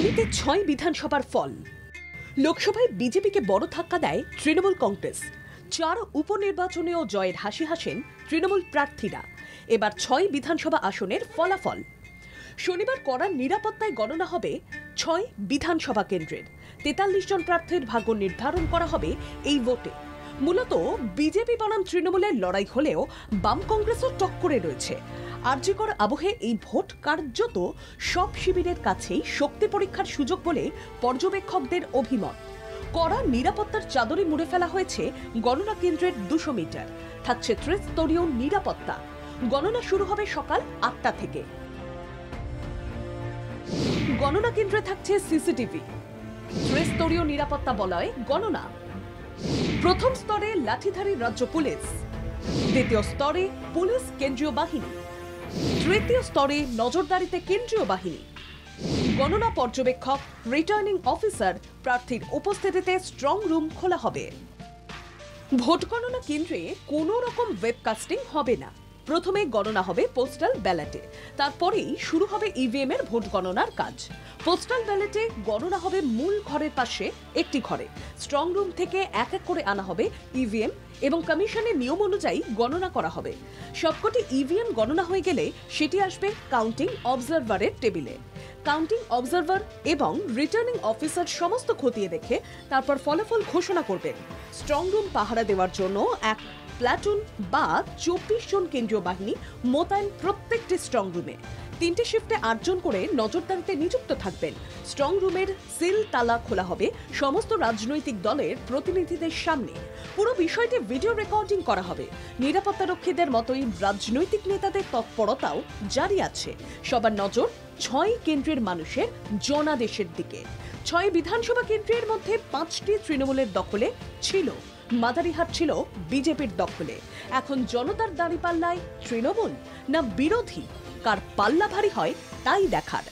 ঘড়িতে ৬ বিধানসভার ফল। লোকসভায় বিজেপিকে বড় ধাক্কা দেয় তৃণমূল কংগ্রেস। ৪ উপনির্বাচনেও জয়ের হাসি হাসেন তৃণমূল প্রার্থীরা। এবার ৬ বিধানসভা আসনের ফলাফল। শনিবার কড়া নিরাপত্তায় গণনা হবে ৬ বিধানসভা কেন্দ্রের। ৪৩ জন প্রার্থীর ভাগ্য নির্ধারণ করা হবে এই ভোটে। মূলত বিজেপি বনাম তৃণমূলের লড়াই হলেও বাম কংগ্রেসও টক্করে রয়েছে। আরজিকর আবহে এই ভোট কার্যত সব শিবিরের কাছেই শক্তি পরীক্ষার সুযোগ বলে পর্যবেক্ষকদের অভিমত। কড়া নিরাপত্তার চাদরে মুড়ে ফেলা হয়েছে গণনা কেন্দ্রের ২০০ মিটার। থাকছে ত্রিস্তরীয় নিরাপত্তা। গণনা শুরু হবে সকাল ৮টা থেকে। গণনা কেন্দ্রে থাকছে সিসিটিভি। ত্রিস্তরীয় নিরাপত্তা বলয় গণনা। প্রথম স্তরে লাঠিধারী রাজ্য পুলিশ, দ্বিতীয় স্তরে পুলিশ কেন্দ্রীয় বাহিনী, তৃতীয় স্তরে নজরদারিতে কেন্দ্রীয় বাহিনী। গণনা পর্যবেক্ষক, রিটার্নিং অফিসার প্রার্থীর উপস্থিতিতে স্ট্রং রুম খোলা হবে। ভোট গণনা কেন্দ্রে কোনো রকম ওয়েবকাস্টিং হবে না। প্রথমে গণনা হবে পোস্টাল ব্যালটে, তারপরেই শুরু হবে ইভিএম এর ভোট গণনার কাজ। পোস্টাল ব্যালটে গণনা হবে মূল ঘরের পাশে একটি ঘরে। স্ট্রং রুম থেকে এক এক করে আনা হবে ইভিএম এবং কমিশনের নিয়ম অনুযায়ী গণনা করা হবে। সবকটি ইভিএম গণনা হয়ে গেলে সেটি আসবে কাউন্টিং অবজারভারের টেবিলে। কাউন্টিং অবজারভার এবং রিটার্নিং অফিসার সমস্ত খতিয়ে দেখে তারপর ফলাফল ঘোষণা করবেন। স্ট্রং রুম পাহারা দেওয়ার জন্য এক প্লাটুন বা ২৪ জন কেন্দ্রীয় বাহিনী মোতায়েন প্রত্যেকটি স্ট্রং রুমে। ৩টে শিফটে ৮ জন করে নজরদারিতে নিযুক্ত থাকবেন। স্ট্রং রুমের সিল তালা খোলা হবে সমস্ত রাজনৈতিক দলের প্রতিনিধিদের সামনে। পুরো বিষয়টি ভিডিও রেকর্ডিং করা হবে। নিরাপত্তারক্ষীদের মতোই রাজনৈতিক নেতাদের তৎপরতাও জারি আছে। সবার নজর ৬ কেন্দ্রের মানুষের জনাদেশের দিকে। ৬ বিধানসভা কেন্দ্রের মধ্যে ৫টি তৃণমূলের দখলে ছিল, মাদারিহাট ছিল বিজেপির দখলে। এখন জনতার দাঁড়িপাল্লায় তৃণমূল না বিরোধী, কার পাল্লা ভারী হয় তাই দেখার।